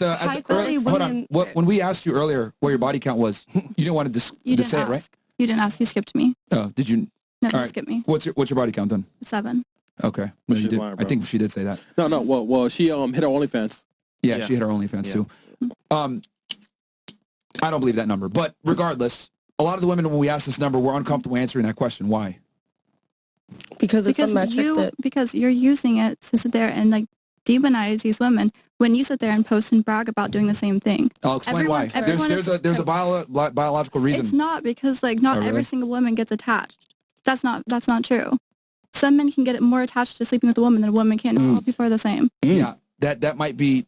hold on. When we asked you earlier where your body count was, you didn't want to say it, right? You didn't ask. You skipped me. Oh, did you? No, you skipped me. What's your body count then? 7. Okay. No, you did. I think she did say that. No. Well, she hit her OnlyFans. Yeah, she hit her OnlyFans too. I don't believe that number, but regardless, a lot of the women when we asked this number were uncomfortable answering that question. Why? Because it's a metric because you're using it to sit there and like demonize these women when you sit there and post and brag about doing the same thing. I'll explain why. There's a biological reason. It's not because like not every single woman gets attached. That's not true. Some men can get more attached to sleeping with a woman than a woman can. Not all people are the same. Yeah, that might be.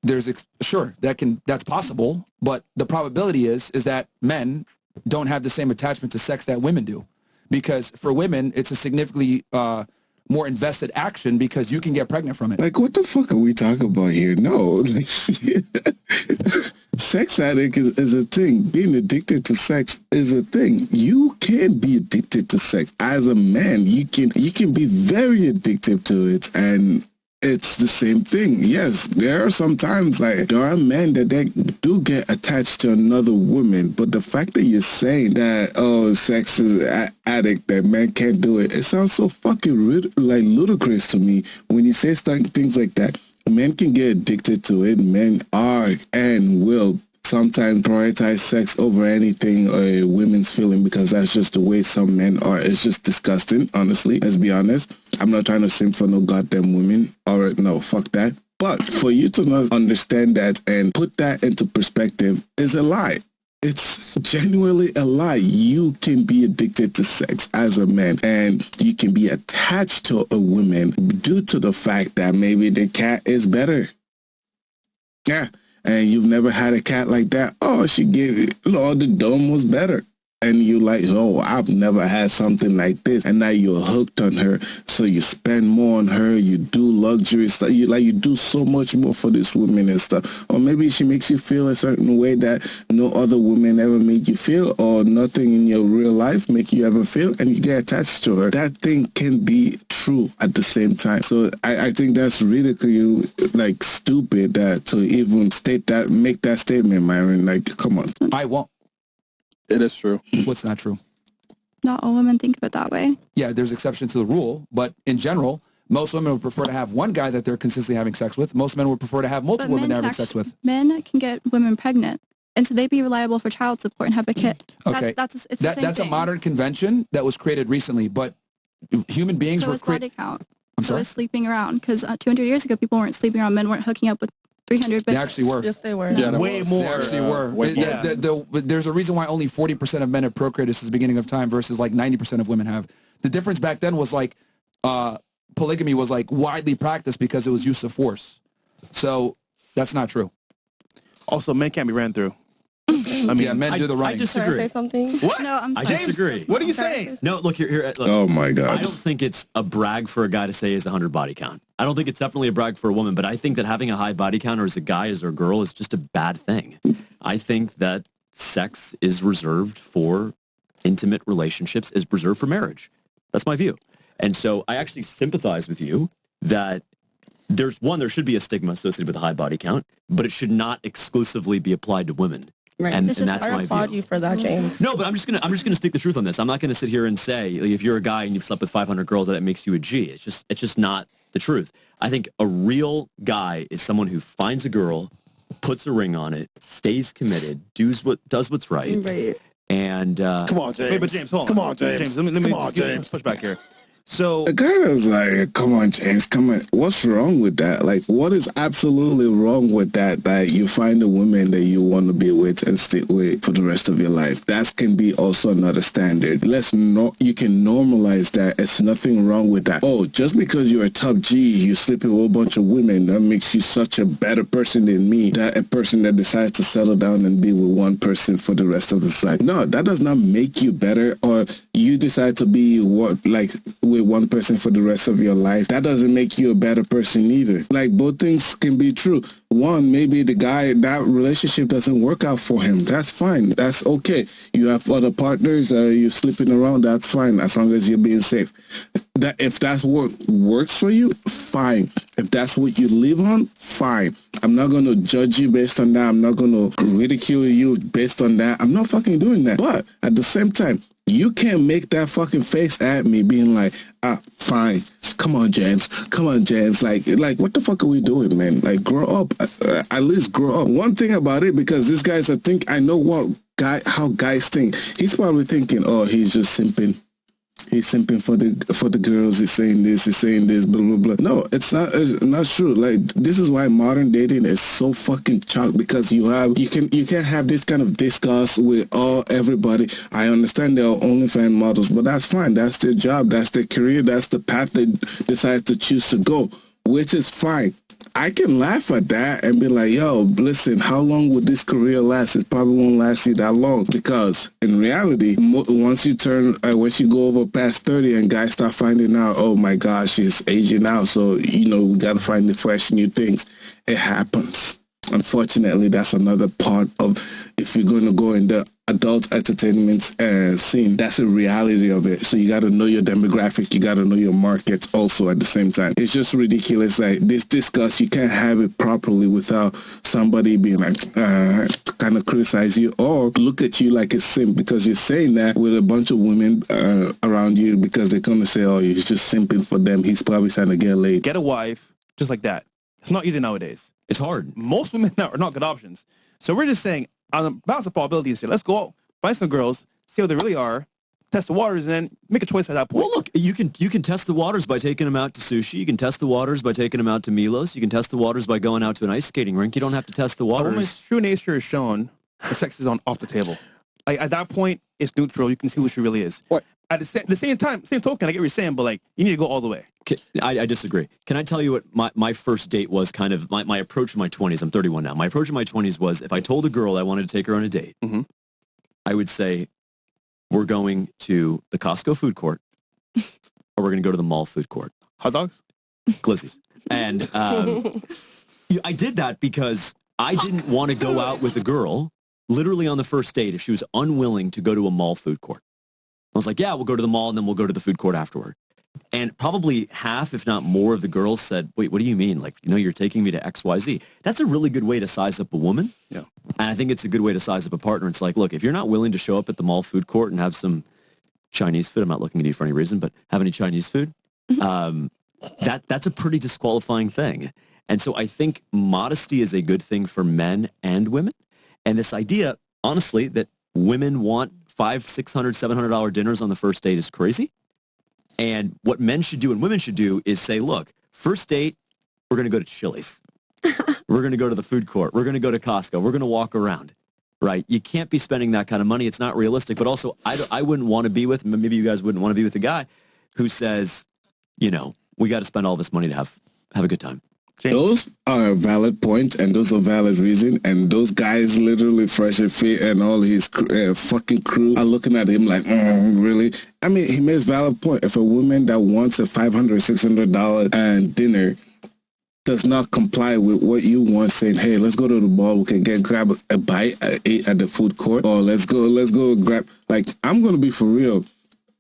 That's possible, but the probability is that men don't have the same attachment to sex that women do. Because for women, it's a significantly more invested action because you can get pregnant from it. Like, what the fuck are we talking about here? No. Like, sex addict is a thing. Being addicted to sex is a thing. You can be addicted to sex. As a man, you can be very addicted to it, and it's the same thing. Yes, there are some times like there are men that they do get attached to another woman, but the fact that you're saying that sex is addict, that men can't do it, it sounds so fucking ludicrous to me when you say things like that. Men can get addicted to it. Men are and will sometimes prioritize sex over anything a women's feeling because that's just the way some men are. It's just disgusting, honestly. Let's be honest. I'm not trying to simp for no goddamn women. All right, no, fuck that. But for you to not understand that and put that into perspective is a lie. It's genuinely a lie. You can be addicted to sex as a man, and you can be attached to a woman due to the fact that maybe the cat is better. Yeah. And you've never had a cat like that. Oh, she gave it. Lord, the dome was better. And you're like, oh, I've never had something like this. And now you're hooked on her. So you spend more on her. You do luxury stuff. You do so much more for this woman and stuff. Or maybe she makes you feel a certain way that no other woman ever made you feel, or nothing in your real life make you ever feel, and you get attached to her. That thing can be true at the same time. So I think that's ridicule, like stupid to even make that statement, Myron. Like, come on. I won't. It is true. What's not true? Not all women think of it that way. Yeah, there's exceptions to the rule, but in general, most women would prefer to have one guy that they're consistently having sex with. Most men would prefer to have multiple women they're having sex with. Men can get women pregnant, and so they'd be reliable for child support and have a kid. Okay, that's the same that's thing. A modern convention that was created recently, but human beings were created. So is sleeping around, because 200 years ago, people weren't sleeping around. Men weren't hooking up with 300 bitches. They actually were. Yes, they were. Yeah, way more. They actually were. There's a reason why only 40% of men have procreated since the beginning of time versus like 90% of women have. The difference back then was like polygamy was like widely practiced because it was use of force. So that's not true. Also, men can't be ran through. I mean, yeah, men do the running. I disagree. Can I say something? What? No, I'm sorry. I disagree. What are you saying? No, look here. Look, oh my God. I don't think it's a brag for a guy to say he has 100 body count. I don't think it's definitely a brag for a woman, but I think that having a high body count, or as a guy, as a girl, is just a bad thing. I think that sex is reserved for intimate relationships, is reserved for marriage. That's my view. And so I actually sympathize with you that there should be a stigma associated with a high body count, but it should not exclusively be applied to women. Right. And that's my view. I applaud you for that, James. No, but I'm just gonna speak the truth on this. I'm not gonna sit here and say, like, if you're a guy and you've slept with 500 girls, that makes you a G. It's just not the truth. I think a real guy is someone who finds a girl, puts a ring on it, stays committed, does what's right. Right. And come on, James. Wait, but James, hold on. Come on, James. Let me come on, James. Push back here. So the guy was like, come on, James, come on. What's wrong with that? Like, what is absolutely wrong with that you find a woman that you want to be with and stay with for the rest of your life? That can be also another standard. You can normalize that. It's nothing wrong with that. Oh, just because you're a top G, you sleep with a whole bunch of women, that makes you such a better person than me. That a person that decides to settle down and be with one person for the rest of his life. No, that does not make you better. Or you decide to be with one person for the rest of your life. That doesn't make you a better person either. Like, both things can be true. One, maybe the guy, that relationship doesn't work out for him. That's fine. That's okay. You have other partners, you're sleeping around, that's fine, as long as you're being safe. that if that's what works for you, fine. If that's what you live on, fine. I'm not going to judge you based on that. I'm not going to ridicule you based on that. I'm not fucking doing that. But at the same time, you can't make that fucking face at me being like, fine. Come on, James. Come on, James. Like, what the fuck are we doing, man? Like, grow up. At least grow up. One thing about it, because this guy's, I know how guys think. He's probably thinking, oh, he's just simping. He's simping for the girls. He's saying this, blah, blah, blah. No, it's not true. Like, this is why modern dating is so fucking chalk, because you can't have this kind of discourse with everybody. I understand they're OnlyFans models, but that's fine. That's their job. That's their career. That's the path they decide to choose to go, which is fine. I can laugh at that and be like, yo, listen, how long would this career last? It probably won't last you that long, because in reality, once you go over past 30 and guys start finding out, oh my gosh, she's aging out, so, we got to find the fresh new things. It happens. Unfortunately, that's another part of, if you're going to go in the adult entertainment scene, that's a reality of it. So you got to know your demographic, you got to know your market also at the same time. It's just ridiculous. Like, this discuss, you can't have it properly without somebody being like, kind of criticize you or look at you like a simp, because you're saying that with a bunch of women around you, because they're going to say, oh, he's just simping for them. He's probably trying to get laid. Get a wife just like that. It's not easy nowadays. It's hard. Most women are not good options. So we're just saying, on the balance of probabilities here, let's go out, find some girls, see what they really are, test the waters, and then make a choice at that point. Well, look, you can test the waters by taking them out to sushi. You can test the waters by taking them out to Milos. You can test the waters by going out to an ice skating rink. You don't have to test the waters. A woman's true nature is shown. The sex is off the table. Like, at that point, it's neutral. You can see who she really is. What? At the same token, I get what you're saying, but like, you need to go all the way. I disagree. Can I tell you what my first date was, kind of my approach in my 20s? I'm 31 now. My approach in my 20s was, if I told a girl I wanted to take her on a date, I would say, we're going to the Costco food court, or we're going to go to the mall food court. Hot dogs? Glizzies. And I did that because I didn't want to go out with a girl literally on the first date if she was unwilling to go to a mall food court. I was like, yeah, we'll go to the mall and then we'll go to the food court afterward. And probably half, if not more, of the girls said, wait, what do you mean? Like, you're taking me to XYZ. That's a really good way to size up a woman. Yeah. And I think it's a good way to size up a partner. It's like, look, if you're not willing to show up at the mall food court and have some Chinese food, I'm not looking at you for any reason, but have any Chinese food, that's a pretty disqualifying thing. And so I think modesty is a good thing for men and women. And this idea, honestly, that women want $500, $600, $700 dinners on the first date is crazy. And what men should do and women should do is say, look, first date, we're going to go to Chili's. We're going to go to the food court. We're going to go to Costco. We're going to walk around, right? You can't be spending that kind of money. It's not realistic. But also, I wouldn't want to be with, maybe you guys wouldn't want to be with a guy who says, we got to spend all this money to have a good time. Those are valid points, and those are valid reason, and those guys literally Fresh and Fit and all his fucking crew are looking at him like, really? I mean, he makes valid point. If a woman that wants a $500, $600 and dinner does not comply with what you want, saying, hey, let's go to the mall, we can grab a bite at the food court, or let's go grab, like, I'm going to be for real.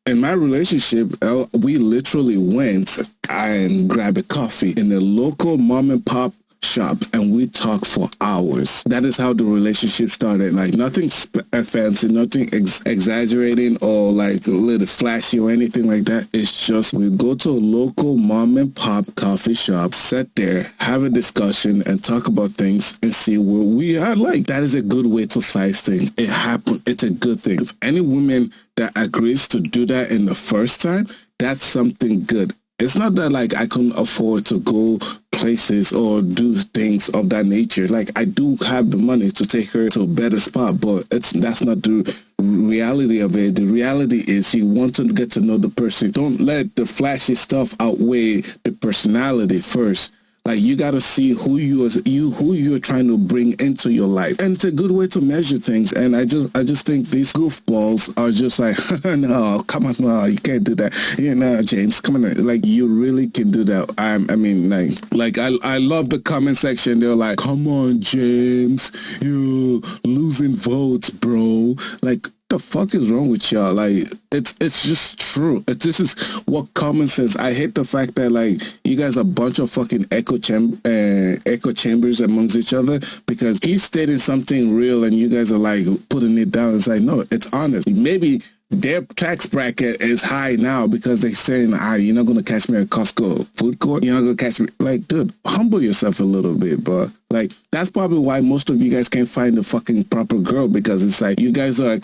In my relationship, we literally went and grabbed a coffee in a local mom and pop shop, and we talked for hours. That is how the relationship started. Like, nothing fancy, nothing exaggerating or like a little flashy or anything like that. It's just we go to a local mom and pop coffee shop, sit there, have a discussion, and talk about things and see where we are. Like, that is a good way to size things. It happened. It's a good thing. If any woman that agrees to do that in the first time, that's something good. It's not that, like, I couldn't afford to go places or do things of that nature. Like, I do have the money to take her to a better spot, but that's not the reality of it. The reality is you want to get to know the person. Don't let the flashy stuff outweigh the personality first. Like, you got to see who you're trying to bring into your life. And it's a good way to measure things. And I just think these goofballs are just like, no, come on, no, you can't do that. Yeah, no, James, come on. Like, you really can do that. I love the comment section. They're like, come on, James, you losing votes, bro. Like, the fuck is wrong with y'all? Like, it's just true. This is what common sense. I hate the fact that, like, you guys are a bunch of fucking echo chambers amongst each other, because he's stating something real and you guys are like putting it down. It's like, no, it's honest. Maybe their tax bracket is high now because they're saying, you're not going to catch me at Costco food court. You're not going to catch me. Like, dude, humble yourself a little bit, bro. Like, that's probably why most of you guys can't find a fucking proper girl, because it's like, you guys are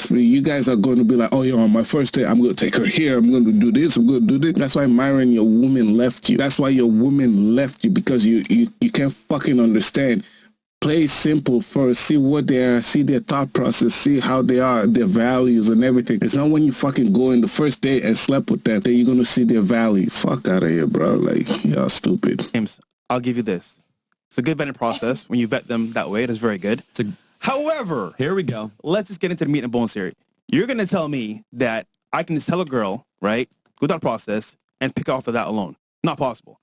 going to be like, oh, yeah, on my first day, I'm going to take her here. I'm going to do this. I'm going to do this. That's why, Myron, your woman left you. That's why your woman left you, because you can't fucking understand. Play simple first, see what they are, see their thought process, see how they are, their values and everything. It's not when you fucking go in the first day and slept with them that you're going to see their value. Fuck out of here, bro. Like, y'all stupid. James, I'll give you this. It's a good vetting process. When you vet them that way, it is very good. However, here we go. Let's just get into the meat and bones here. You're going to tell me that I can just tell a girl, right, go that process and pick off of that alone. Not possible.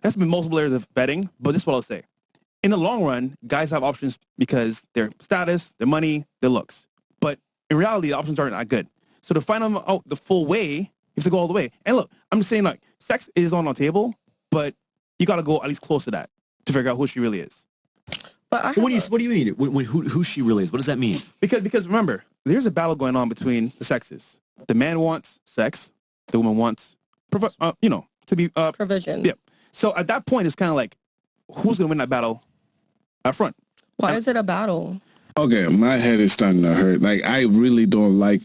That's been multiple layers of vetting, but this is what I'll say. In the long run, guys have options because their status, their money, their looks. But in reality, the options aren't that good. So to find them out the full way, you have to go all the way. And look, I'm just saying, like, sex is on the table, but you got to go at least close to that to figure out who she really is. But what do you mean? Who she really is? What does that mean? Because remember, there's a battle going on between the sexes. The man wants sex. The woman wants, to be provision. Yeah. So at that point, it's kind of like, who's going to win that battle up front? Why is it a battle? Okay, my head is starting to hurt. Like, I really don't like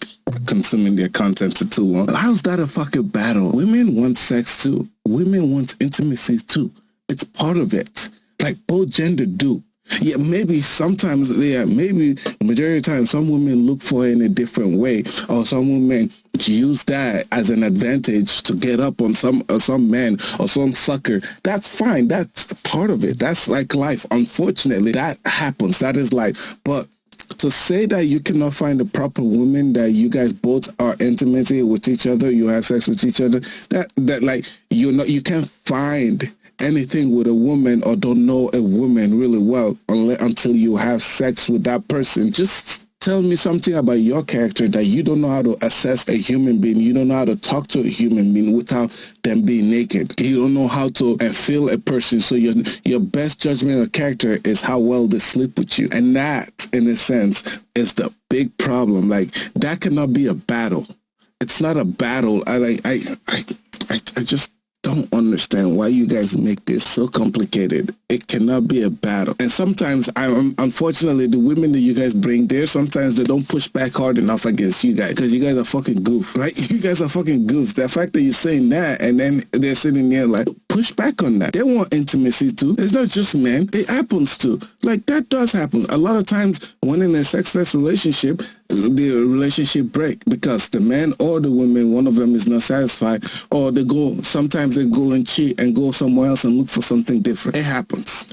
consuming their content for too long. How's that a fucking battle? Women want sex too. Women want intimacy too. It's part of it. Like, both gender do. Yeah, maybe sometimes, maybe majority of the time, some women look for it in a different way, or some women use that as an advantage to get up on some man or some sucker. That's fine. That's part of it. That's like life. Unfortunately, that happens. That is life. But to say that you cannot find a proper woman, that you guys both are intimate with each other, you have sex with each other, that like you can't find anything with a woman or don't know a woman really well until you have sex with that person. Just tell me something about your character that you don't know how to assess a human being. You don't know how to talk to a human being without them being naked. You don't know how to feel a person. So your best judgment of character is how well they sleep with you. And that, in a sense, is the big problem. Like, that cannot be a battle. It's not a battle. I just don't understand why you guys make this so complicated. It cannot be a battle. And sometimes, unfortunately, the women that you guys bring there, sometimes they don't push back hard enough against you guys, because you guys are fucking goof, right? You guys are fucking goof. The fact that you're saying that and then they're sitting there like, push back on that. They want intimacy too. It's not just men. It happens too. Like, that does happen. A lot of times when in a sexless relationship, the relationship break because the man or the woman, one of them is not satisfied, or sometimes they go and cheat and go somewhere else and look for something different. It happens.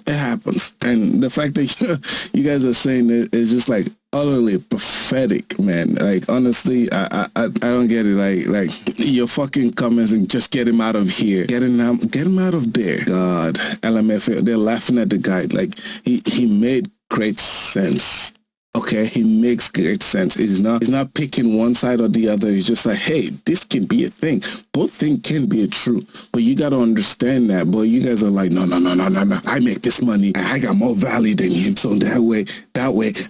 And the fact that you guys are saying it is just like utterly pathetic, man. Like, honestly, I don't get it. Like your fucking comments and just get him out of here. Get him out of there. God, LMF, they're laughing at the guy. Like, he made great sense. Okay, he makes great sense. He's not picking one side or the other. He's just like, hey, this can be a thing. Both things can be true. But you got to understand that. But you guys are like, no. I make this money and I got more value than him. So that way,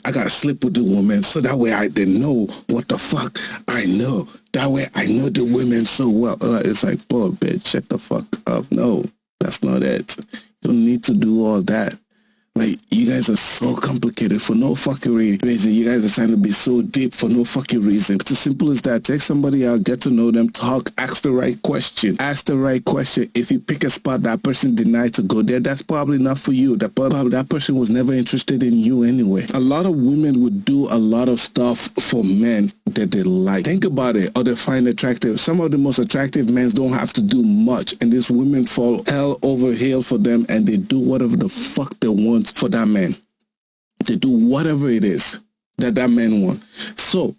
I got to sleep with the woman. So that way I didn't know what the fuck I know. That way I know the women so well. It's like, boy, bitch, shut the fuck up. No, that's not it. You don't need to do all that. Like, you guys are so complicated for no fucking reason. You guys are trying to be so deep for no fucking reason. It's as simple as that. Take somebody out, get to know them, talk, ask the right question. Ask the right question. If you pick a spot that person denied to go there, that's probably not for you. That person was never interested in you anyway. A lot of women would do a lot of stuff for men that they like. Think about it, or they find attractive. Some of the most attractive men don't have to do much, and these women fall hell over heel for them, and they do whatever the fuck they want for that man. They do whatever it is that man wants. So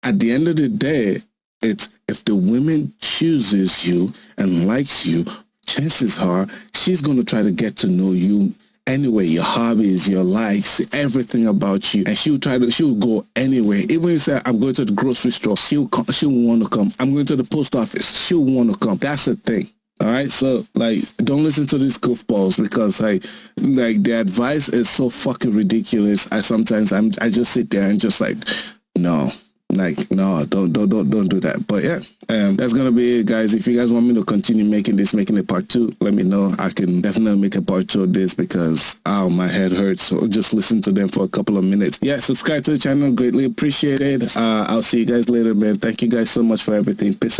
at the end of the day, it's if the woman chooses you and likes you, chances are she's going to try to get to know you anyway, your hobbies, your likes, everything about you, and she'll go anywhere. Even if you say, I'm going to the grocery store, she'll want to come. I'm going to the post office, she'll want to come. That's the thing. All right, so like, don't listen to these goofballs because like the advice is so fucking ridiculous. I just sit there and just like, no. Like, no, don't do that. But yeah, that's gonna be it, guys. If you guys want me to continue making a part 2, let me know. I can definitely make a part 2 of this because my head hurts. So just listen to them for a couple of minutes. Yeah, subscribe to the channel, greatly appreciated. I'll see you guys later, man. Thank you guys so much for everything. Peace.